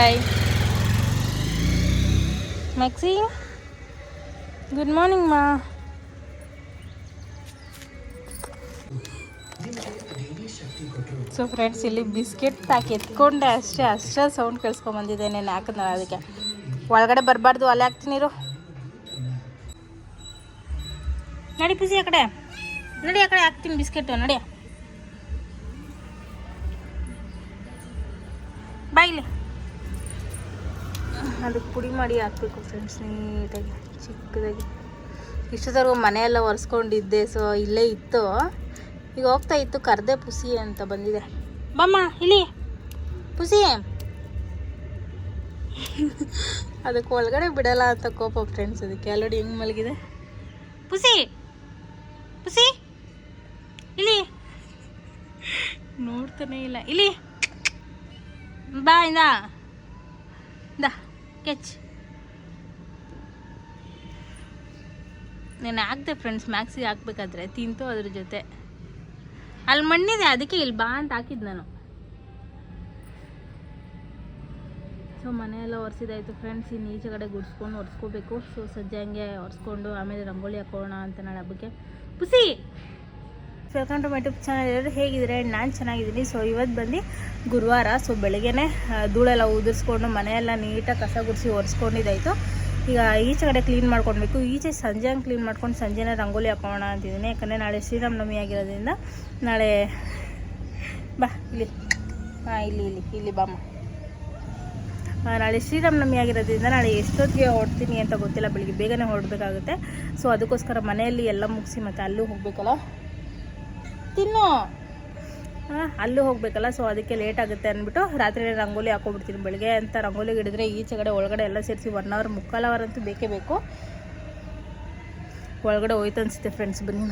ಬಾಯ್. Maxi good morning ಮಾ. So friends, ಇಲ್ಲಿ biscuit pack ಎತ್ಕೊಂಡೆ ಅಷ್ಟೇ ಸೌಂಡ್ ಕೇಳಿಸ್ಕೊಂಬಂದಿದೆ. ನಾನು ಹಾಕಿದ್ನಲ್ಲ ಅದಕ್ಕೆ. ಒಳಗಡೆ ಬರಬಾರ್ದು, ಅಲ್ಲೇ ಹಾಕ್ತೀನಿ ಇರು. ನಡಿ ಪುಸಿ, ಆ ಕಡೆ ನಡಿ, ಆ ಕಡೆ ಹಾಕ್ತೀನಿ ಬಿಸ್ಕೆಟು. ನಡಿ ಬಾಯಿಲಿ. ಅದಕ್ಕೆ ಪುಡಿ ಮಾಡಿ ಹಾಕಬೇಕು ಫ್ರೆಂಡ್ಸ್, ನೀಟಾಗಿ ಚಿಕ್ಕದಾಗಿ. ಇಷ್ಟೊತ್ತವರೆಗೂ ಮನೆಯೆಲ್ಲ ಒರೆಸ್ಕೊಂಡಿದ್ದೆ. ಸೊ ಇಲ್ಲೇ ಇತ್ತು, ಈಗ ಹೋಗ್ತಾ ಇತ್ತು. ಕರ್ದೆ ಪುಸಿ ಅಂತ ಬಂದಿದೆ. ಬಮ್ಮ ಇಲ್ಲಿ ಪುಸಿ. ಅದಕ್ಕೆ ಒಳಗಡೆ ಬಿಡಲ್ಲ ಅಂತ ಕೋಪ ಫ್ರೆಂಡ್ಸ್. ಅದಕ್ಕೆ ಆಲ್ರೆಡಿ ಹೆಂಗೆ ಮಲಗಿದೆ. ಪುಸಿ ಪುಸಿ ಇಲ್ಲಿ ನೋಡ್ತಾನೆ ಇಲ್ಲ. ಇಲ್ಲಿ ಬಾ, ಇಂದ ಕೆಚ್. ನಾನು ಹಾಕ್ದೆ ಫ್ರೆಂಡ್ಸ್, ಮ್ಯಾಕ್ಸಿಗೆ ಹಾಕ್ಬೇಕಾದ್ರೆ ತಿಂತು ಅದ್ರ ಜೊತೆ. ಅಲ್ಲಿ ಮಣ್ಣಿದೆ, ಅದಕ್ಕೆ ಇಲ್ಲಿ ಬಾ ಅಂತ ಹಾಕಿದ್ದು ನಾನು. ಸೊ ಮನೆಯೆಲ್ಲ ಒರೆಸಿದಾಯ್ತು ಫ್ರೆಂಡ್ಸ್. ಇನ್ನು ಈಚೆ ಕಡೆ ಗುಡಿಸ್ಕೊಂಡು ಒರೆಸ್ಕೋಬೇಕು. ಸೊ ಸಜ್ಜೆ ಹಂಗೆ ಒರೆಸ್ಕೊಂಡು ಆಮೇಲೆ ರಂಗೋಲಿ ಹಾಕೋಣ ಅಂತ ನಾಳೆ ಹಬ್ಬಕ್ಕೆ. ಪುಸಿ welcome to my YouTube channel. ಹೇಗಿದ್ರೆ ನಾನು ಚೆನ್ನಾಗಿದ್ದೀನಿ. ಸೊ ಇವತ್ತು ಬಂದು ಗುರುವಾರ. ಸೊ ಬೆಳಗ್ಗೆನೇ ಧೂಳೆಲ್ಲ ಉದುರಿಸ್ಕೊಂಡು ಮನೆಯೆಲ್ಲ ನೀಟಾಗಿ ಕಸ ಗುಡಿಸಿ ಒರೆಸ್ಕೊಂಡಿದ್ದಾಯಿತು. ಈಗ ಈಚೆ ಕಡೆ ಕ್ಲೀನ್ ಮಾಡ್ಕೊಳ್ಬೇಕು. ಈಚೆ ಸಂಜೆ ಹಂಗೆ ಕ್ಲೀನ್ ಮಾಡ್ಕೊಂಡು ಸಂಜೆನೇ ರಂಗೋಲಿ ಹಾಕೋಣ ಅಂತಿದ್ದೀನಿ. ಯಾಕಂದರೆ ನಾಳೆ ಶ್ರೀರಾಮನವಮಿ ಆಗಿರೋದ್ರಿಂದ ನಾಳೆ ಬಾ ಇಲ್ಲಿ. ಹಾಂ ಇಲ್ಲಿ ಇಲ್ಲಿ ಇಲ್ಲಿ ಬಾಮ್ಮ. ನಾಳೆ ಶ್ರೀರಾಮನವಮಿ ಆಗಿರೋದ್ರಿಂದ ನಾಳೆ ಎಷ್ಟೊತ್ತಿಗೆ ಹೊರಡ್ತೀನಿ ಅಂತ ಗೊತ್ತಿಲ್ಲ. ಬೆಳಿಗ್ಗೆ ಬೇಗನೆ ಹೊರಡಬೇಕಾಗುತ್ತೆ. ಸೊ ಅದಕ್ಕೋಸ್ಕರ ಮನೆಯಲ್ಲಿ ಎಲ್ಲ ಮುಗಿಸಿ ಮತ್ತು ಅಲ್ಲೂ ಹೋಗಬೇಕಲ್ಲ, ತಿನ್ನು. ಅಲ್ಲೂ ಹೋಗಬೇಕಲ್ಲ. ಸೊ ಅದಕ್ಕೆ ಲೇಟ್ ಆಗುತ್ತೆ ಅಂದ್ಬಿಟ್ಟು ರಾತ್ರಿ ರಂಗೋಲಿ ಹಾಕೊಬಿಡ್ತೀನಿ. ಬೆಳಗ್ಗೆ ಅಂತ ರಂಗೋಲಿಗೆ ಹಿಡಿದ್ರೆ ಈಚೆ ಕಡೆ ಒಳಗಡೆ ಎಲ್ಲ ಸೇರಿಸಿ 1 ಅವರ್ ಮುಕ್ಕಾಲು ಅವರ್ ಅಂತೂ ಬೇಕೇ ಬೇಕು. ಒಳಗಡೆ ಹೋಯ್ತು ಅನಿಸುತ್ತೆ ಫ್ರೆಂಡ್ಸ್. ಬನ್ನಿ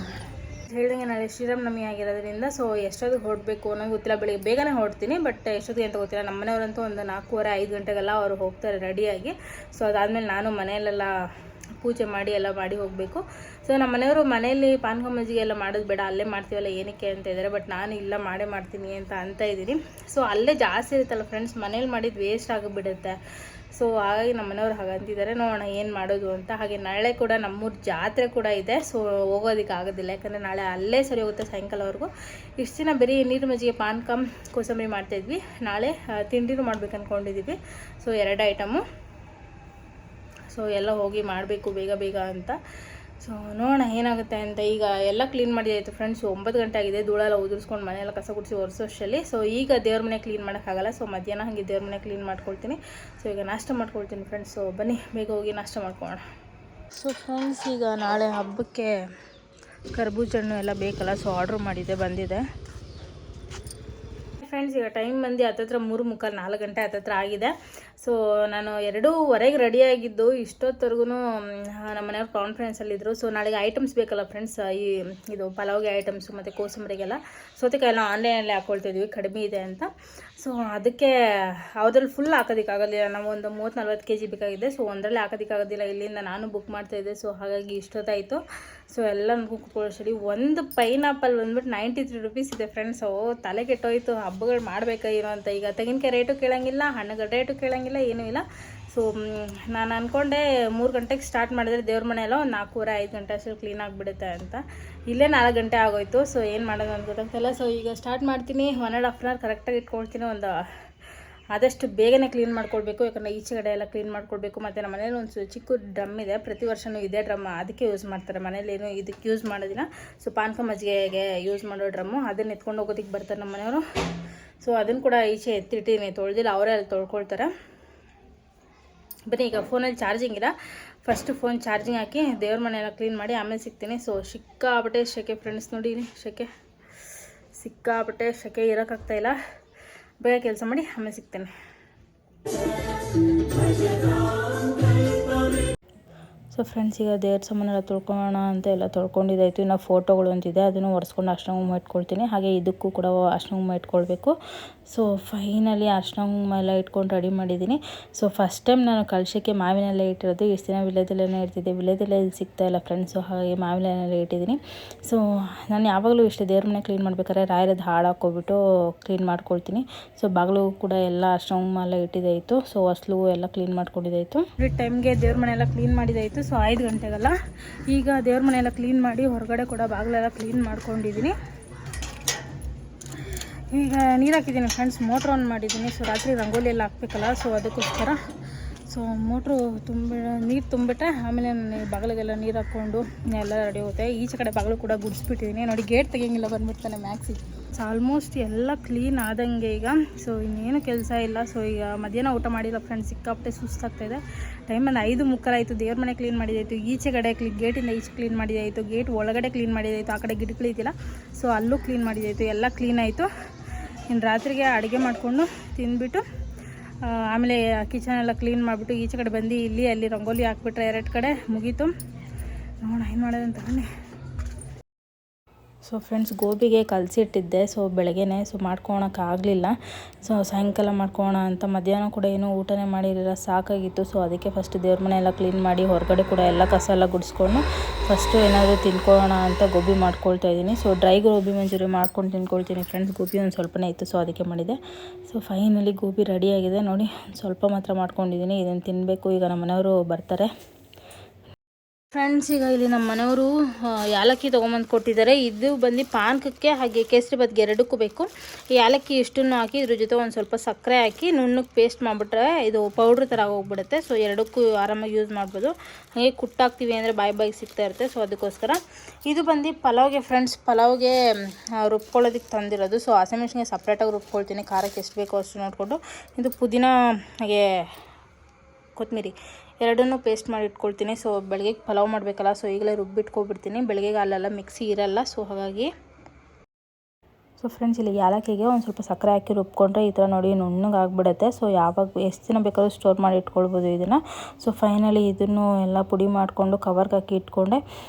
ಹೇಳಿದಂಗೆ ನಾಳೆ ಶ್ರೀರಾಮನವಮಿ ಆಗಿರೋದ್ರಿಂದ ಸೊ ಎಷ್ಟೊತ್ತಿಗೆ ಹೊರಡಬೇಕು ಅನ್ನೋದು ಗೊತ್ತಿಲ್ಲ. ಬೆಳಿಗ್ಗೆ ಬೇಗನೆ ಹೊರಡ್ತೀನಿ, ಬಟ್ ಎಷ್ಟೊತ್ತಿಗೆ ಅಂತ ಗೊತ್ತಿಲ್ಲ. ನಮ್ಮ ಮನೆಯವರಂತೂ ಒಂದು 4:15 ಗಂಟೆಗೆಲ್ಲ ಅವರು ಹೋಗ್ತಾರೆ ರೆಡಿಯಾಗಿ. ಸೊ ಅದಾದಮೇಲೆ ನಾನು ಮನೆಯಲ್ಲೆಲ್ಲ ಪೂಜೆ ಮಾಡಿ ಎಲ್ಲ ಮಾಡಿ ಹೋಗಬೇಕು. ಸೊ ನಮ್ಮ ಮನೆಯವರು ಮನೆಯಲ್ಲಿ ಪಾನಕ ಮಜ್ಜಿಗೆ ಎಲ್ಲ ಮಾಡೋದು ಬೇಡ, ಅಲ್ಲೇ ಮಾಡ್ತೀವಲ್ಲ ಏನಕ್ಕೆ ಅಂತ ಇದ್ದಾರೆ. ಬಟ್ ನಾನು ಇಲ್ಲ ಮಾಡೇ ಮಾಡ್ತೀನಿ ಅಂತ ಇದ್ದೀನಿ. ಸೊ ಅಲ್ಲೇ ಜಾಸ್ತಿ ಇರುತ್ತಲ್ಲ ಫ್ರೆಂಡ್ಸ್, ಮನೇಲಿ ಮಾಡಿದ್ದು ವೇಸ್ಟ್ ಆಗಿಬಿಡುತ್ತೆ. ಸೊ ಹಾಗಾಗಿ ನಮ್ಮ ಮನೆಯವ್ರು ಹಾಗಂತಿದ್ದಾರೆ. ನೋಡೋಣ ಏನು ಮಾಡೋದು ಅಂತ. ಹಾಗೆ ನಾಳೆ ಕೂಡ ನಮ್ಮೂರ ಜಾತ್ರೆ ಕೂಡ ಇದೆ. ಸೊ ಹೋಗೋದಕ್ಕೆ ಆಗೋದಿಲ್ಲ, ಯಾಕಂದರೆ ನಾಳೆ ಅಲ್ಲೇ ಸರಿ ಹೋಗುತ್ತೆ ಸಾಯಂಕಾಲವರೆಗೂ. ಇಷ್ಟು ದಿನ ಬರೀ ನೀರು ಮಜ್ಜಿಗೆ, ಪಾನಕ, ಕೋಸಂಬರಿ ಮಾಡ್ತಾಯಿದ್ವಿ. ನಾಳೆ ತಿಂಡಿನೂ ಮಾಡ್ಬೇಕು ಅಂದ್ಕೊಂಡಿದ್ದೀವಿ. So 2 item. ಸೊ ಎಲ್ಲ ಹೋಗಿ ಮಾಡಬೇಕು ಬೇಗ ಅಂತ. ಸೊ ನೋಡೋಣ ಏನಾಗುತ್ತೆ ಅಂತ. ಈಗ ಎಲ್ಲ ಕ್ಲೀನ್ ಮಾಡಿದಾಯಿತು ಫ್ರೆಂಡ್ಸ್. 9 ಗಂಟೆ ಆಗಿದೆ. ಧೂಳೆಲ್ಲ ಉದುರಿಸ್ಕೊಂಡು ಮನೆಯೆಲ್ಲ ಕಸ ಗುಡಿಸಿ ಒರೆಸೋಷ್ಟರಲ್ಲಿ. ಸೊ ಈಗ ದೇವ್ರ ಮನೆ ಕ್ಲೀನ್ ಮಾಡೋಕ್ಕಾಗಲ್ಲ. ಸೊ ಮಧ್ಯಾಹ್ನ ಹಾಗೆ ದೇವ್ರ ಮನೆ ಕ್ಲೀನ್ ಮಾಡ್ಕೊಳ್ತೀನಿ. ಸೊ ಈಗ ನಾಷ್ಟ ಮಾಡ್ಕೊಳ್ತೀನಿ ಫ್ರೆಂಡ್ಸ್. ಸೊ ಬನ್ನಿ ಬೇಗ ಹೋಗಿ ನಾಷ್ಟ ಮಾಡ್ಕೊಳ್ಳೋಣ. ಸೊ ಫ್ರೆಂಡ್ಸ್, ಈಗ ನಾಳೆ ಹಬ್ಬಕ್ಕೆ ಕರ್ಬೂಜ ಹಣ್ಣು ಎಲ್ಲ ಬೇಕಲ್ಲ. ಸೊ ಆರ್ಡ್ರ್ ಮಾಡಿದ್ದೆ, ಬಂದಿದೆ ಫ್ರೆಂಡ್ಸ್. ಈಗ ಟೈಮ್ ಬಂದು ಹತ್ತತ್ರ 3:45 4 ಗಂಟೆ ಹತ್ತತ್ರ ಆಗಿದೆ. ಸೊ ನಾನು 2:15 ರೆಡಿಯಾಗಿದ್ದು. ಇಷ್ಟೊತ್ತವರೆಗೂ ನಮ್ಮ ಮನೆಯವ್ರು ಕಾನ್ಫರೆನ್ಸಲ್ಲಿದ್ದರು. ಸೊ ನಾಳೆಗೆ ಐಟಮ್ಸ್ ಬೇಕಲ್ಲ ಫ್ರೆಂಡ್ಸ್, ಇದು ಪಲಾವ್ಗೆ ಐಟಮ್ಸು ಮತ್ತು ಕೋಸಂಬರಿಗೆಲ್ಲ. ಸೌತೆಕಾಯಿ ಎಲ್ಲ ಆನ್ಲೈನಲ್ಲೇ ಹಾಕ್ಕೊಳ್ತಿದ್ವಿ, ಕಡಿಮೆ ಇದೆ ಅಂತ. ಸೊ ಅದಕ್ಕೆ ಯಾವುದ್ರಲ್ಲಿ ಫುಲ್ ಹಾಕೋದಕ್ಕಾಗೋದಿಲ್ಲ. ನಾವು ಒಂದು 30-40 kg ಬೇಕಾಗಿದೆ. ಸೊ ಒಂದರಲ್ಲೇ ಹಾಕೋದಕ್ಕಾಗೋದಿಲ್ಲ. ಇಲ್ಲಿಂದ ನಾನು ಬುಕ್ ಮಾಡ್ತಾಯಿದ್ದೆ. ಸೊ ಹಾಗಾಗಿ ಇಷ್ಟೊತ್ತಾಯಿತು. ಸೊ ಎಲ್ಲ ಕೂತ್ಕೊಳ್ಳೋಷ್ಟಡಿ ಒಂದು ಪೈನಾಪಲ್ ಬಂದ್ಬಿಟ್ಟು 93 ರೂಪೀಸ್ ಇದೆ ಫ್ರೆಂಡ್ಸ್. ತಲೆ ಕೆಟ್ಟೋಯ್ತು. ಹಬ್ಬಗಳು ಮಾಡಬೇಕಾ ಏನೋ ಅಂತ. ಈಗ ತೆಂಗಿನಕಾಯಿ ರೇಟು ಕೇಳೋಂಗಿಲ್ಲ, ಹಣ್ಣುಗಳ ರೇಟು ಕೇಳೋಂಗಿಲ್ಲ, ಏನೂ ಇಲ್ಲ. ಸೊ ನಾನು ಅಂದ್ಕೊಂಡೆ 3 ಗಂಟೆಗೆ ಸ್ಟಾರ್ಟ್ ಮಾಡಿದ್ರೆ ದೇವ್ರ ಮನೆಯೆಲ್ಲ ಒಂದು 4:30-5 ಗಂಟೆ ಅಷ್ಟು ಕ್ಲೀನ್ ಆಗಿಬಿಡುತ್ತೆ ಅಂತ. ಇಲ್ಲೇ 4 ಗಂಟೆ ಆಗೋಯ್ತು. ಸೊ ಏನು ಮಾಡೋದು ಅಂತ ಗೊತ್ತಾಗ್ತಿಲ್ಲ. ಸೊ ಈಗ ಸ್ಟಾರ್ಟ್ ಮಾಡ್ತೀನಿ. 1.5 ಅವರ್ ಕರೆಕ್ಟಾಗಿ ಇಟ್ಕೊಳ್ತೀನಿ. ಒಂದು ಆದಷ್ಟು ಬೇಗನೆ ಕ್ಲೀನ್ ಮಾಡ್ಕೊಳ್ಬೇಕು, ಯಾಕಂದರೆ ಈಚೆ ಕಡೆ ಎಲ್ಲ ಕ್ಲೀನ್ ಮಾಡ್ಕೊಳ್ಬೇಕು. ಮತ್ತು ನಮ್ಮ ಮನೇಲಿ ಒಂದು ಚಿಕ್ಕ ಡ್ರಮ್ ಇದೆ. ಪ್ರತಿ ವರ್ಷವೂ ಇದೇ ಡ್ರಮ್ ಅದಕ್ಕೆ ಯೂಸ್ ಮಾಡ್ತಾರೆ. ಮನೇಲಿ ಏನು ಇದಕ್ಕೆ ಯೂಸ್ ಮಾಡೋದಿಲ್ಲ. ಸೊ ಪಾನಕ ಮಜ್ಜಿಗೆಗೆ ಯೂಸ್ ಮಾಡೋ ಡ್ರಮ್ಮು, ಅದನ್ನು ಎತ್ಕೊಂಡು ಹೋಗೋದಕ್ಕೆ ಬರ್ತಾರೆ ನಮ್ಮ ಮನೆಯವರು. ಸೊ ಅದನ್ನು ಕೂಡ ಈಚೆ ಎತ್ತಿಟ್ಟಿನಿ, ತೊಳೆದಿಲ್ಲ, ಅವರೇ ಅಲ್ಲಿ ತೊಳ್ಕೊಳ್ತಾರೆ. ಬನ್ನಿ, ಈಗ ಫೋನಲ್ಲಿ ಚಾರ್ಜಿಂಗ್ ಇಲ್ಲ. ಫಸ್ಟು ಫೋನ್ ಚಾರ್ಜಿಂಗ್ ಹಾಕಿ ದೇವ್ರ ಮನೆಯೆಲ್ಲ ಕ್ಲೀನ್ ಮಾಡಿ ಆಮೇಲೆ ಸಿಗ್ತೀನಿ. ಸೊ ಸಿಕ್ಕಾಪಟ್ಟೆ ಶೆಕೆ ಫ್ರೆಂಡ್ಸ್, ನೋಡಿ ಶೆಕೆ, ಸಿಕ್ಕಾಪಟ್ಟೆ ಶೆಕೆ, ಇರೋಕ್ಕಾಗ್ತಾಯಿಲ್ಲ. ಬೇಗ ಕೆಲಸ ಮಾಡಿ ಆಮೇಲೆ ಸಿಗ್ತೇನೆ. ಸೊ ಸೊ ಫ್ರೆಂಡ್ಸ್, ಈಗ ದೇವ್ರ ಸಾಮಾನೆಲ್ಲ ತೊಳ್ಕೊಳ್ಳೋಣ ಅಂತ ಎಲ್ಲ ತೊಳ್ಕೊಂಡಿದ್ದಾಯಿತು. ಇನ್ನು ಫೋಟೋಗಳು ಅಂತಿದೆ, ಅದನ್ನು ಒರೆಸ್ಕೊಂಡು ಅರ್ಶಿನ ಕುಂಕುಮ ಇಟ್ಕೊಳ್ತೀನಿ. ಹಾಗೆ ಇದಕ್ಕೂ ಕೂಡ ಅರ್ಶಿನ ಕುಂಕುಮ ಇಟ್ಕೊಳ್ಬೇಕು. ಸೊ ಫೈನಲಿ ಅರ್ಶಿನ ಕುಂಕುಮ ಎಲ್ಲ ಇಟ್ಕೊಂಡು ರೆಡಿ ಮಾಡಿದ್ದೀನಿ. ಸೊ ಫಸ್ಟ್ ಟೈಮ್ ನಾನು ಕಳಶಕ್ಕೆ ಮಾವಿನೆಲ್ಲ ಇಟ್ಟಿರೋದು. ಇಷ್ಟು ದಿನ ವಿಳ್ಯದೆಲೆನೇ ಇರ್ತಿದ್ದೆ, ವಿಳ್ಯದೆಲೆ ಸಿಗ್ತಾಯಿಲ್ಲ ಫ್ರೆಂಡ್ಸು, ಹಾಗೆ ಮಾವಿನೆಲ್ಲ ಇಟ್ಟಿದ್ದೀನಿ. ಸೊ ನಾನು ಯಾವಾಗಲೂ ಇಷ್ಟೇ, ದೇವ್ರ ಮನೆ ಕ್ಲೀನ್ ಮಾಡ್ಬೇಕಾದ್ರೆ ರಾಯರದ್ದು ಹಾಳು ಹಾಕ್ಕೊಬಿಟ್ಟು ಕ್ಲೀನ್ ಮಾಡ್ಕೊಳ್ತೀನಿ. ಸೊ ಬಾಗಿಲು ಕೂಡ ಎಲ್ಲ ಅರ್ಶಿನ ಕುಂಕುಮ ಎಲ್ಲ ಇಟ್ಟಿದ್ದಾಯಿತು. ಸೊ ಹೊಸ್ಲು ಎಲ್ಲ ಕ್ಲೀನ್ ಮಾಡ್ಕೊಂಡಿದ್ದಾಯಿತು. ಈ ಟೈಮ್ಗೆ ದೇವ್ರ ಮನೆ ಎಲ್ಲ ಕ್ಲೀನ್ ಮಾಡಿದ್ದಾಯಿತು. ಸೊ 5 ಗಂಟೆಗಲ್ಲ, ಈಗ ದೇವ್ರ ಮನೆ ಎಲ್ಲ ಕ್ಲೀನ್ ಮಾಡಿ ಹೊರಗಡೆ ಕೂಡ ಬಾಗಿಲೆಲ್ಲ ಕ್ಲೀನ್ ಮಾಡ್ಕೊಂಡಿದ್ದೀನಿ. ಈಗ ನೀರು ಹಾಕಿದ್ದೀನಿ ಫ್ರೆಂಡ್ಸ್, ಮೋಟ್ರ್ ಆನ್ ಮಾಡಿದ್ದೀನಿ. ಸೊ ರಾತ್ರಿ ರಂಗೋಲಿ ಎಲ್ಲ ಹಾಕ್ಬೇಕಲ್ಲ, ಸೊ ಅದಕ್ಕೋಸ್ಕರ ಸೊ ಮೋಟ್ರು ನೀರು ತುಂಬಿಟ್ರೆ ಆಮೇಲೆ ಬಾಗಿಲಿಗೆಲ್ಲ ನೀರು ಹಾಕ್ಕೊಂಡು ಎಲ್ಲ ರೆಡಿ ಹೋಗುತ್ತೆ. ಈಚೆ ಕಡೆ ಬಾಗಿಲು ಕೂಡ ಗುಡಿಸ್ಬಿಟ್ಟಿದ್ದೀನಿ. ನೋಡಿ, ಗೇಟ್ ತೆಗಿಯಂಗಿಲ್ಲ, ಬಂದುಬಿಡ್ತಾನೆ ಮ್ಯಾಕ್ಸಿ. ಸೊ ಆಲ್ಮೋಸ್ಟ್ ಎಲ್ಲ ಕ್ಲೀನ್ ಆದಂಗೆ ಈಗ. ಸೊ ಇನ್ನೇನು ಕೆಲಸ ಇಲ್ಲ. ಸೊ ಈಗ ಮಧ್ಯಾಹ್ನ ಊಟ ಮಾಡಿಲ್ಲ ಫ್ರೆಂಡ್ಸ್, ಸಿಕ್ಕಾಪಟ್ಟೆ ಸುಸ್ತಾಗ್ತಾಯಿದೆ. ಟೈಮಲ್ಲಿ 5:30 ಆಯಿತು. ದೇವ್ರ ಮನೆ ಕ್ಲೀನ್ ಮಾಡಿದಾಯಿತು, ಈಚೆ ಕಡೆ ಗೇಟಿಂದ ಈಚೆ ಕ್ಲೀನ್ ಮಾಡಿದಾಯಿತು, ಗೇಟ್ ಒಳಗಡೆ ಕ್ಲೀನ್ ಮಾಡಿದಾಯಿತು, ಆ ಕಡೆ ಗಿಡಗಳಿದ್ದಿಲ್ಲ ಸೊ ಅಲ್ಲೂ ಕ್ಲೀನ್ ಮಾಡಿದಾಯಿತು, ಎಲ್ಲ ಕ್ಲೀನ್ ಆಯಿತು. ಇನ್ನು ರಾತ್ರಿಗೆ ಅಡುಗೆ ಮಾಡಿಕೊಂಡು ತಿಂದ್ಬಿಟ್ಟು ಆಮೇಲೆ ಕಿಚನ್ ಎಲ್ಲ ಕ್ಲೀನ್ ಮಾಡಿಬಿಟ್ಟು ಈಚೆ ಕಡೆ ಬಂದು ಇಲ್ಲಿ ಅಲ್ಲಿ ರಂಗೋಲಿ ಹಾಕ್ಬಿಟ್ರೆ 2 ಕಡೆ ಮುಗೀತು. ನೋಡೋಣ ಏನು ಮಾಡೋದಂತ ಬನ್ನಿ. ಸೊ ಫ್ರೆಂಡ್ಸ್, ಗೋಬಿಗೆ ಕಲಸಿಟ್ಟಿದ್ದೆ. ಸೊ ಬೆಳಗ್ಗೆನೇ ಸೊ ಮಾಡ್ಕೊಳಕ್ಕಾಗಲಿಲ್ಲ. ಸೊ ಸಾಯಂಕಾಲ ಮಾಡ್ಕೊಳ್ಳೋಣ ಅಂತ ಮಧ್ಯಾಹ್ನ ಕೂಡ ಏನೂ ಊಟನೇ ಮಾಡಿರಲಿಲ್ಲ, ಸಾಕಾಗಿತ್ತು. ಸೊ ಅದಕ್ಕೆ ಫಸ್ಟ್ ದೇವ್ರ ಮನೆ ಎಲ್ಲ ಕ್ಲೀನ್ ಮಾಡಿ ಹೊರಗಡೆ ಕೂಡ ಎಲ್ಲ ಕಸ ಎಲ್ಲ ಗುಡಿಸ್ಕೊಂಡು ಫಸ್ಟು ಏನಾದರೂ ತಿನ್ಕೊಳ್ಳೋಣ ಅಂತ ಗೋಬಿ ಮಾಡ್ಕೊಳ್ತಾ ಇದ್ದೀನಿ. ಸೊ ಡ್ರೈ ಗೋಬಿ ಮಂಚೂರಿ ಮಾಡ್ಕೊಂಡು ತಿನ್ಕೊಳ್ತೀನಿ ಫ್ರೆಂಡ್ಸ್. ಗೋಬಿ ಒಂದು ಸ್ವಲ್ಪನೇ ಇತ್ತು, ಸೊ ಅದಕ್ಕೆ ಮಾಡಿದೆ. ಸೊ ಫೈನಲಿ ಗೋಬಿ ರೆಡಿಯಾಗಿದೆ ನೋಡಿ. ಸ್ವಲ್ಪ ಮಾತ್ರ ಮಾಡ್ಕೊಂಡಿದ್ದೀನಿ, ಇದನ್ನು ತಿನ್ನಬೇಕು. ಈಗ ನಮ್ಮ ಮನೆಯವರು ಬರ್ತಾರೆ ಫ್ರೆಂಡ್ಸ್. ಈಗ ಇಲ್ಲಿ ನಮ್ಮ ಮನೆಯವರು ಯಾಲಕ್ಕಿ ತೊಗೊಂಬಂದು ಕೊಟ್ಟಿದ್ದಾರೆ. ಇದು ಬಂದು ಪಾನಕಕ್ಕೆ ಹಾಗೆ ಕೇಸರಿ ಬಾತ್ಗೆ ಎರಡಕ್ಕೂ ಬೇಕು. ಈ ಯಾಲಕ್ಕಿ ಇಷ್ಟನ್ನು ಹಾಕಿ ಇದ್ರ ಜೊತೆ ಒಂದು ಸ್ವಲ್ಪ ಸಕ್ಕರೆ ಹಾಕಿ ನುಣ್ಣಗೆ ಪೇಸ್ಟ್ ಮಾಡಿಬಿಟ್ರೆ ಇದು ಪೌಡ್ರ್ ಥರ ಹೋಗ್ಬಿಡುತ್ತೆ. ಸೊ ಎರಡಕ್ಕೂ ಆರಾಮಾಗಿ ಯೂಸ್ ಮಾಡ್ಬೋದು. ಹಾಗೆ ಕುಟ್ಟಾಕ್ತೀವಿ ಅಂದರೆ ಬಾಯಿ ಸಿಗ್ತಾ ಇರುತ್ತೆ. ಸೊ ಅದಕ್ಕೋಸ್ಕರ ಇದು ಬಂದು ಪಲಾವ್ಗೆ ಫ್ರೆಂಡ್ಸ್, ಪಲಾವ್ಗೆ ರುಬ್ಕೊಳ್ಳೋದಕ್ಕೆ ತಂದಿರೋದು. ಸೊ ಹಸಿಮೆಣ್ಸಿನ್ಕಾಯಿ ಸಪ್ರೇಟಾಗಿ ರುಬ್ಕೊಳ್ತೀನಿ, ಖಾರಕ್ಕೆ ಎಷ್ಟು ಬೇಕೋ ಅಷ್ಟು ನೋಡಿಕೊಂಡು. ಇದು ಪುದೀನ ಹಾಗೆ ಕೊತ್ತಂಬರಿ ಎರಡನ್ನೂ ಪೇಸ್ಟ್ ಮಾಡಿ ಇಟ್ಕೊಳ್ತೀನಿ. ಸೊ ಬೆಳಗ್ಗೆ ಪಲಾವ್ ಮಾಡಬೇಕಲ್ಲ, ಸೊ ಈಗಲೇ ರುಬ್ಬಿಟ್ಕೊಬಿಡ್ತೀನಿ. ಬೆಳಗ್ಗೆಗೆ ಅಲ್ಲೆಲ್ಲ ಮಿಕ್ಸಿ ಇರಲ್ಲ, ಸೊ ಹಾಗಾಗಿ. ಸೊ ಫ್ರೆಂಡ್ಸ್, ಇಲ್ಲಿ ಯಾಲಕ್ಕಿಗೆ ಒಂದು ಸ್ವಲ್ಪ ಸಕ್ಕರೆ ಹಾಕಿ ರುಬ್ಕೊಂಡ್ರೆ ಈ ಥರ ನೋಡಿ ನುಣ್ಣಗೆ ಆಗಿಬಿಡುತ್ತೆ. ಸೊ ಯಾವಾಗ ಎಷ್ಟು ದಿನ ಬೇಕಾದ್ರೂ ಸ್ಟೋರ್ ಮಾಡಿ ಇಟ್ಕೊಳ್ಬೋದು ಇದನ್ನು. ಸೊ ಫೈನಲಿ ಇದನ್ನು ಎಲ್ಲ ಪುಡಿ ಮಾಡಿಕೊಂಡು ಕವರ್ಗೆ ಹಾಕಿ ಇಟ್ಕೊಂಡೆ.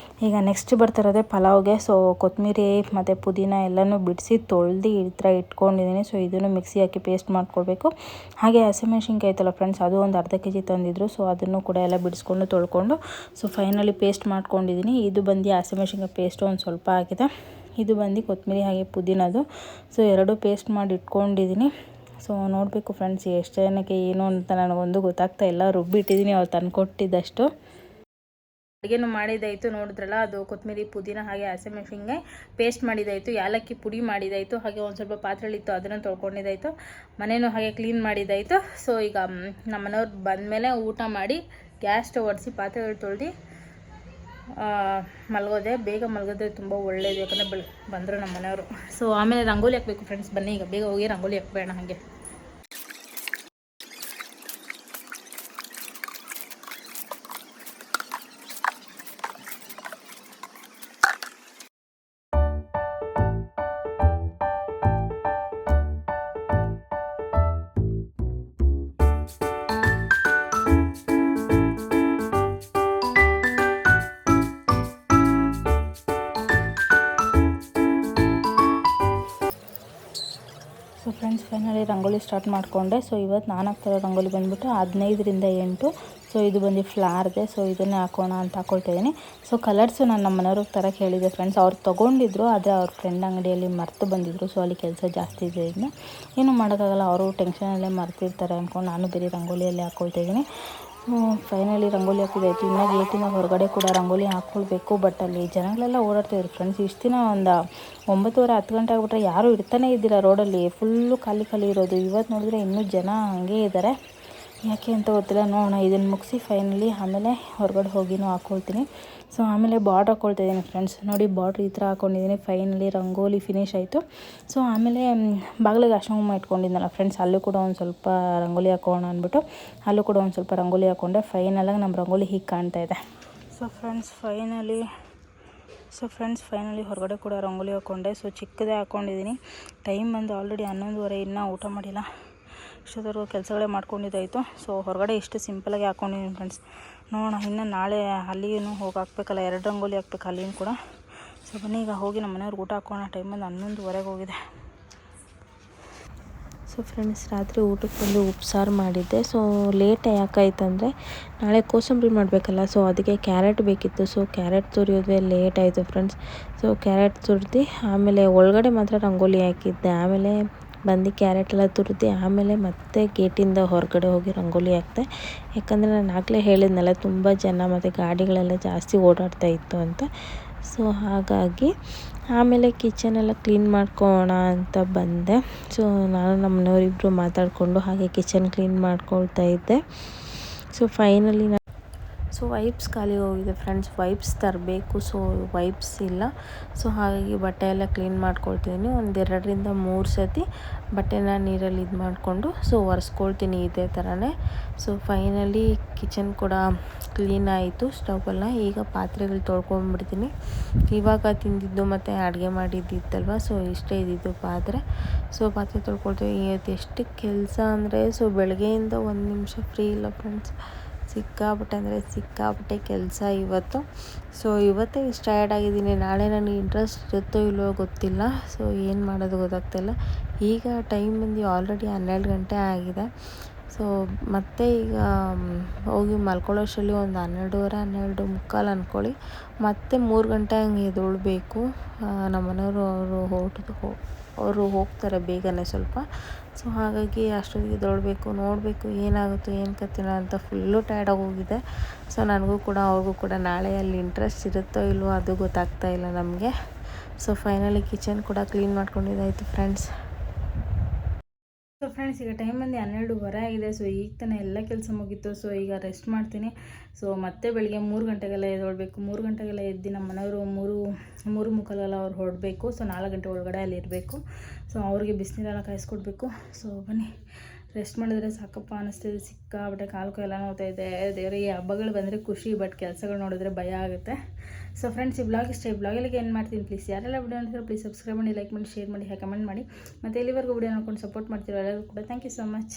ಈಗ ನೆಕ್ಸ್ಟ್ ಬರ್ತಿರೋದೇ ಪಲಾವ್ಗೆ. ಸೊ ಕೊತ್ತಂಬರಿ ಮತ್ತು ಪುದೀನ ಎಲ್ಲನೂ ಬಿಡಿಸಿ ತೊಳೆದು ಈ ಥರ ಇಟ್ಕೊಂಡಿದ್ದೀನಿ. ಸೊ ಇದನ್ನು ಮಿಕ್ಸಿ ಹಾಕಿ ಪೇಸ್ಟ್ ಮಾಡ್ಕೊಳ್ಬೇಕು. ಹಾಗೆ ಹಸಿಮೆಣ್ಸಿನ್ಕಾಯಿ ಐತಲ್ಲ ಫ್ರೆಂಡ್ಸ್, ಅದು ಒಂದು ಅರ್ಧ kg ತಂದಿದ್ರು. ಸೊ ಅದನ್ನು ಕೂಡ ಎಲ್ಲ ಬಿಡಿಸ್ಕೊಂಡು ತೊಳ್ಕೊಂಡು ಸೊ ಫೈನಲಿ ಪೇಸ್ಟ್ ಮಾಡ್ಕೊಂಡಿದ್ದೀನಿ. ಇದು ಬಂದು ಹಸಿಮೆಣ್ಸಿನ್ಕಾಯಿ ಪೇಸ್ಟು ಒಂದು ಸ್ವಲ್ಪ ಆಗಿದೆ. ಇದು ಬಂದು ಕೊತ್ತಂಬರಿ ಹಾಗೆ ಪುದೀನದು. ಸೊ ಎರಡೂ ಪೇಸ್ಟ್ ಮಾಡಿ ಇಟ್ಕೊಂಡಿದ್ದೀನಿ. ಸೊ ನೋಡಬೇಕು ಫ್ರೆಂಡ್ಸ್, ಎಷ್ಟು ಜನಕ್ಕೆ ಏನು ಅಂತ ನನಗೊಂದು ಗೊತ್ತಾಗ್ತಾ ಇಲ್ಲ. ರುಬ್ಬಿಟ್ಟಿದ್ದೀನಿ, ಅವ್ರು ತಂದುಕೊಟ್ಟಿದ್ದಷ್ಟು. ಅಡುಗೆನೂ ಮಾಡಿದ್ದಾಯಿತು, ನೋಡಿದ್ರಲ್ಲ. ಅದು ಕೊತ್ತಂಬರಿ ಪುದೀನ ಹಾಗೆ ಹಸಿಮೆಣ್ಸಿನ್ಕಾಯಿ ಪೇಸ್ಟ್ ಮಾಡಿದ್ದಾಯಿತು, ಯಾಲಕ್ಕಿ ಪುಡಿ ಮಾಡಿದ್ದಾಯಿತು, ಹಾಗೆ ಒಂದು ಸ್ವಲ್ಪ ಪಾತ್ರೆಗಳಿತ್ತು ಅದನ್ನು ತೊಳ್ಕೊಂಡಿದ್ದಾಯಿತು, ಮನೇನೂ ಹಾಗೆ ಕ್ಲೀನ್ ಮಾಡಿದ್ದಾಯಿತು. ಸೊ ಈಗ ನಮ್ಮ ಮನೆಯವ್ರು ಬಂದಮೇಲೆ ಊಟ ಮಾಡಿ ಗ್ಯಾಸ್ ಸ್ಟವ್ ಒರೆಸಿ ಪಾತ್ರೆಗಳು ತೊಳೆದು ಮಲಗೋದೆ. ಬೇಗ ಮಲಗೋದ್ರೆ ತುಂಬ ಒಳ್ಳೆಯದು, ಯಾಕಂದರೆ ಬಂದರು ನಮ್ಮ ಮನೆಯವರು. ಸೊ ಆಮೇಲೆ ರಂಗೋಲಿ ಹಾಕಬೇಕು ಫ್ರೆಂಡ್ಸ್. ಬನ್ನಿ ಈಗ ಬೇಗ ಹೋಗಿ ರಂಗೋಲಿ ಹಾಕ್ಬೇಡ ಹಾಗೆ. So friends, finally rangoli start ಮಾಡಿಕೊಂಡೆ. ಸೊ ಇವತ್ತು ನಾನು ಹಾಕ್ತಾರೋ ರಂಗೋಲಿ ಬಂದುಬಿಟ್ಟು 15ರಿಂದ 8. ಸೊ ಇದು ಬಂದು ಫ್ಲಾರ್ದೆ. ಸೊ ಇದನ್ನೇ ಹಾಕೋಣ ಅಂತ ಹಾಕ್ಕೊಳ್ತಾಯಿದ್ದೀನಿ. ಸೊ ಕಲರ್ಸು ನಾನು ನಮ್ಮ ಮನೆಯವ್ರಿಗೆ ತರಕ್ಕೆ ಹೇಳಿದ್ದೆ ಫ್ರೆಂಡ್ಸ್. ಅವ್ರು ತೊಗೊಂಡಿದ್ರು, ಆದರೆ ಅವ್ರ ಫ್ರೆಂಡ್ ಅಂಗಡಿಯಲ್ಲಿ ಮರ್ತು ಬಂದಿದ್ರು. ಸೊ ಅಲ್ಲಿ ಕೆಲಸ ಜಾಸ್ತಿ ಇದೆ, ಇದನ್ನ ಏನೂ ಮಾಡೋಕ್ಕಾಗಲ್ಲ. ಅವರು ಟೆನ್ಷನಲ್ಲೇ ಮರ್ತಿರ್ತಾರೆ ಅಂದ್ಕೊಂಡು ನಾನು ಬೇರೆ ರಂಗೋಲಿಯಲ್ಲಿ ಹಾಕ್ಕೊಳ್ತಾಯಿದ್ದೀನಿ. ಫೈನಲಿ ರಂಗೋಲಿ ಹಾಕಿದ್ದಾಯಿತು. ಇನ್ನೂ ಗೇಟಿನ ಹೊರಗಡೆ ಕೂಡ ರಂಗೋಲಿ ಹಾಕ್ಕೊಳ್ಬೇಕು. ಬಟ್ ಅಲ್ಲಿ ಜನಗಳೆಲ್ಲ ಓಡಾಡ್ತಾಯಿದ್ರು ಫ್ರೆಂಡ್ಸ್. ಇಷ್ಟು ದಿನ ಒಂದು 9:30 10 ಗಂಟೆ ಆಗಿಬಿಟ್ರೆ ಯಾರೂ ಇರ್ತಾನೆ ಇದ್ದಿಲ್ಲ ರೋಡಲ್ಲಿ, ಫುಲ್ಲು ಖಾಲಿ ಇರೋದು. ಇವತ್ತು ನೋಡಿದ್ರೆ ಇನ್ನೂ ಜನ ಹಂಗೇ ಇದ್ದಾರೆ, ಯಾಕೆ ಅಂತ ಗೊತ್ತಿಲ್ಲ. ನೋಡೋಣ, ಇದನ್ನು ಮುಗಿಸಿ ಫೈನಲಿ ಆಮೇಲೆ ಹೊರಗಡೆ ಹೋಗಿನೂ ಹಾಕ್ಕೊಳ್ತೀನಿ. ಸೊ ಆಮೇಲೆ ಬಾರ್ಡ್ರ್ ಹಾಕ್ಕೊಳ್ತಾಯಿದ್ದೀನಿ ಫ್ರೆಂಡ್ಸ್. ನೋಡಿ, ಬಾರ್ಡ್ರ್ ಈ ಥರ ಹಾಕ್ಕೊಂಡಿದ್ದೀನಿ. ಫೈನಲಿ ರಂಗೋಲಿ ಫಿನಿಶ್ ಆಯಿತು. ಸೊ ಆಮೇಲೆ ಬಾಗಿಲಿಗೆ ಅರ್ಶಿನ ಕುಂಕುಮ ಇಟ್ಕೊಂಡಿದ್ದನಲ್ಲ ಫ್ರೆಂಡ್ಸ್, ಅಲ್ಲೂ ಕೂಡ ಒಂದು ಸ್ವಲ್ಪ ರಂಗೋಲಿ ಹಾಕೋಣ ಅಂದ್ಬಿಟ್ಟು ಅಲ್ಲೂ ಕೂಡ ಒಂದು ಸ್ವಲ್ಪ ರಂಗೋಲಿ ಹಾಕ್ಕೊಂಡೆ. ಫೈನಲಾಗಿ ನಮ್ಮ ರಂಗೋಲಿ ಹೀಗೆ ಕಾಣ್ತಾ ಇದೆ. ಸೊ ಫ್ರೆಂಡ್ಸ್ ಫೈನಲಿ ಹೊರಗಡೆ ಕೂಡ ರಂಗೋಲಿ ಹಾಕ್ಕೊಂಡೆ. ಸೊ ಚಿಕ್ಕದೇ ಹಾಕ್ಕೊಂಡಿದ್ದೀನಿ. ಟೈಮ್ ಬಂದು ಆಲ್ರೆಡಿ 11:30, ಇನ್ನೂ ಊಟ ಮಾಡಿಲ್ಲ. ಇಷ್ಟೊತ್ತವರೆಗೂ ಕೆಲಸಗಳೇ ಮಾಡ್ಕೊಂಡಿದ್ದಾಯಿತು. ಸೊ ಹೊರಗಡೆ ಇಷ್ಟು ಸಿಂಪಲಾಗಿ ಹಾಕ್ಕೊಂಡಿದ್ದೀನಿ ಫ್ರೆಂಡ್ಸ್. ನೋಡೋಣ, ಇನ್ನು ನಾಳೆ ಅಲ್ಲಿನೂ ಹೋಗಿ ಹಾಕ್ಬೇಕಲ್ಲ, 2 ರಂಗೋಲಿ ಹಾಕ್ಬೇಕು ಅಲ್ಲಿನೂ ಕೂಡ. ಸೊ ಬನ್ನಿ ಈಗ ಹೋಗಿ ನಮ್ಮ ಮನೆಯವ್ರಿಗೆ ಊಟ ಹಾಕೋಣ. ಟೈಮಲ್ಲಿ 11:15 ಹೋಗಿದೆ. ಸೊ ಫ್ರೆಂಡ್ಸ್, ರಾತ್ರಿ ಊಟಕ್ಕೆ ಬಂದು ಉಪ್ಸಾರು ಮಾಡಿದ್ದೆ. ಸೊ ಲೇಟ್ ಯಾಕಾಯ್ತಂದರೆ ನಾಳೆ ಕೋಸಂಬರಿ ಮಾಡಬೇಕಲ್ಲ, ಸೊ ಅದಕ್ಕೆ ಕ್ಯಾರೆಟ್ ಬೇಕಿತ್ತು. ಸೊ ಕ್ಯಾರೆಟ್ ತುರಿಯೋದೇ ಲೇಟ್ ಆಯಿತು ಫ್ರೆಂಡ್ಸ್. ಸೊ ಕ್ಯಾರೆಟ್ ತುರಿದು ಆಮೇಲೆ ಒಳಗಡೆ ಮಾತ್ರ ರಂಗೋಲಿ ಹಾಕಿದ್ದೆ. ಆಮೇಲೆ ಬಂದು ಕ್ಯಾರೆಟ್ ಎಲ್ಲ ತುರಿದು ಆಮೇಲೆ ಮತ್ತೆ ಗೇಟಿಂದ ಹೊರಗಡೆ ಹೋಗಿ ರಂಗೋಲಿ ಹಾಕ್ತೆ. ಯಾಕಂದರೆ ನಾನು ಆಗಲೇ ಹೇಳಿದ್ನಲ್ಲ, ತುಂಬ ಜನ ಮತ್ತು ಗಾಡಿಗಳೆಲ್ಲ ಜಾಸ್ತಿ ಓಡಾಡ್ತಾ ಇತ್ತು ಅಂತ. ಸೊ ಹಾಗಾಗಿ ಆಮೇಲೆ ಕಿಚನೆಲ್ಲ ಕ್ಲೀನ್ ಮಾಡ್ಕೊಳ್ಳೋಣ ಅಂತ ಬಂದೆ. ಸೊ ನಾನು ನಮ್ಮ ಮನೆಯವರಿಬ್ಬರು ಮಾತಾಡಿಕೊಂಡು ಹಾಗೆ ಕಿಚನ್ ಕ್ಲೀನ್ ಮಾಡ್ಕೊಳ್ತಾ ಇದ್ದೆ. ಸೊ ಫೈನಲಿ ಸೊ ವೈಪ್ಸ್ ಖಾಲಿ ಹೋಗಿದೆ ಫ್ರೆಂಡ್ಸ್, ವೈಪ್ಸ್ ತರಬೇಕು. ಸೊ ವೈಪ್ಸ್ ಇಲ್ಲ. ಸೊ ಹಾಗಾಗಿ ಬಟ್ಟೆ ಎಲ್ಲ ಕ್ಲೀನ್ ಮಾಡ್ಕೊಳ್ತೀನಿ. 2-3 ಸತಿ ಬಟ್ಟೆನ ನೀರಲ್ಲಿ ಇದು ಮಾಡಿಕೊಂಡು ಸೊ ಒರೆಸ್ಕೊಳ್ತೀನಿ ಇದೇ ಥರನೇ. ಸೊ ಫೈನಲಿ ಕಿಚನ್ ಕೂಡ ಕ್ಲೀನ್ ಆಯಿತು, ಸ್ಟವೆಲ್ಲ. ಈಗ ಪಾತ್ರೆಗಳು ತೊಳ್ಕೊಂಡ್ಬಿಡ್ತೀನಿ. ಇವಾಗ ತಿಂದಿದ್ದು ಮತ್ತು ಅಡುಗೆ ಮಾಡಿದ್ದಿತ್ತಲ್ವ, ಸೊ ಇಷ್ಟೇ ಇದ್ದಿದ್ದು ಪಾತ್ರೆ. ಸೊ ಪಾತ್ರೆ ತೊಳ್ಕೊಳ್ತೀವಿ. ಇವತ್ತು ಎಷ್ಟು ಕೆಲಸ ಅಂದರೆ, ಸೊ ಬೆಳಗ್ಗೆಯಿಂದ 1 ನಿಮಿಷ ಫ್ರೀ ಇಲ್ಲ ಫ್ರೆಂಡ್ಸ್. ಸಿಕ್ಕಾಪಟ್ಟೆ ಕೆಲಸ ಇವತ್ತು. ಸೊ ಇವತ್ತೇ ಇಷ್ಟು ಟಯರ್ಡ್ ಆಗಿದ್ದೀನಿ. ನಾಳೆ ನನಗೆ ಇಂಟ್ರೆಸ್ಟ್ ಇರುತ್ತೋ ಇಲ್ಲವೋ ಗೊತ್ತಿಲ್ಲ. ಸೊ ಏನು ಮಾಡೋದು ಗೊತ್ತಾಗ್ತಾಯಿಲ್ಲ. ಈಗ ಟೈಮ್ ಬಂದು ಆಲ್ರೆಡಿ 12 ಗಂಟೆ ಆಗಿದೆ. ಸೊ ಮತ್ತೆ ಈಗ ಹೋಗಿ ಮಲ್ಕೊಳ್ಳೋಷ್ಟರಲ್ಲಿ ಒಂದು 12:30 ಅಂದ್ಕೊಳ್ಳಿ. ಮತ್ತೆ 3 ಗಂಟೆ ಹಂಗೆ ಎದ್ದೇಳಬೇಕು. ನಮ್ಮ ಮನೆಯವರು ಅವರು ಹೋಗ್ತಾರೆ ಬೇಗನೆ ಸ್ವಲ್ಪ. ಸೊ ಹಾಗಾಗಿ ಅಷ್ಟೊತ್ತಿಗೆ ಎದ್ದೇಳಬೇಕು, ನೋಡಬೇಕು ಏನಾಗುತ್ತೋ ಏನು ಕತ್ತಿನೋ ಅಂತ. ಫುಲ್ಲು ಟಯರ್ಡಾಗಿ ಹೋಗಿದೆ. ಸೊ ನನಗೂ ಕೂಡ ಅವ್ರಿಗೂ ಕೂಡ ನಾಳೆ ಅಲ್ಲಿ ಇಂಟ್ರೆಸ್ಟ್ ಇರುತ್ತೋ ಇಲ್ವೋ ಅದು ಗೊತ್ತಾಗ್ತಾಯಿಲ್ಲ ನಮಗೆ. ಸೊ ಫೈನಲಿ ಕಿಚನ್ ಕೂಡ ಕ್ಲೀನ್ ಮಾಡ್ಕೊಂಡಿದ್ದಾಯಿತು ಫ್ರೆಂಡ್ಸ್. ಸೊ ಫ್ರೆಂಡ್ಸ್, ಈಗ ಟೈಮ್ ಬಂದು 12:15 ಆಗಿದೆ. ಸೊ ಈಗ ತಾನೇ ಎಲ್ಲ ಕೆಲಸ ಮುಗೀತು. ಸೊ ಈಗ ರೆಸ್ಟ್ ಮಾಡ್ತೀನಿ. ಸೊ ಮತ್ತೆ ಬೆಳಿಗ್ಗೆ 3 ಗಂಟೆಗೆಲ್ಲ ಎದ್ದೇಳಬೇಕು. 3 ಗಂಟೆಗೆಲ್ಲ ಎದ್ದು ನಮ್ಮ ಮನೆಯವರು 3:45 ಅವ್ರು ಹೊರಡಬೇಕು. ಸೊ 4 ಗಂಟೆ ಒಳಗಡೆ ಅಲ್ಲಿ ಇರಬೇಕು. ಸೊ ಅವ್ರಿಗೆ ಬಿಸಿನೀರೆಲ್ಲ ಕಾಯಿಸ್ಕೊಡ್ಬೇಕು. ಸೊ ಬನ್ನಿ, ರೆಸ್ಟ್ ಮಾಡಿದ್ರೆ ಸಾಕಪ್ಪ ಅನ್ನಿಸ್ತಿದೆ. ಸಿಕ್ಕಾಬಿಟ್ಟೆ ಕಾಲು ಕೈ ಎಲ್ಲ ನೋಡ್ತಾ ಇದೆ. ದೇವ್ರೆ, ಈ ಹಬ್ಬಗಳು ಬಂದರೆ ಖುಷಿ, ಬಟ್ ಕೆಲಸಗಳು ನೋಡಿದ್ರೆ ಭಯ ಆಗುತ್ತೆ. ಸೊ ಫ್ರೆಂಡ್ಸ್, ಈ ಬ್ಲಾಗ್ ಇಷ್ಟ. ಈ ಬ್ಲಾಗಲ್ಲಿಗೆ ಏನು ಮಾಡ್ತೀನಿ, ಪ್ಲೀಸ್ ಯಾರೆಲ್ಲ ವಿಡಿಯೋ ನೋಡ್ತೀರೋ ಪ್ಲೀಸ್ ಸಬ್ಸ್ಕ್ರೈಬ್ ಮಾಡಿ, ಲೈಕ್ ಮಾಡಿ, ಶೇರ್ ಮಾಡಿ, ಕಮೆಂಟ್ ಮಾಡಿ. ಮತ್ತು ಇಲ್ಲಿವರೆಗೂ ವಿಡಿಯೋ ನೋಡ್ಕೊಂಡು ಸಪೋರ್ಟ್ ಮಾಡ್ತೀರೋ ಎಲ್ಲರಿಗೂ ಕೂಡ ಥ್ಯಾಂಕ್ ಯು ಸೊ ಮಚ್.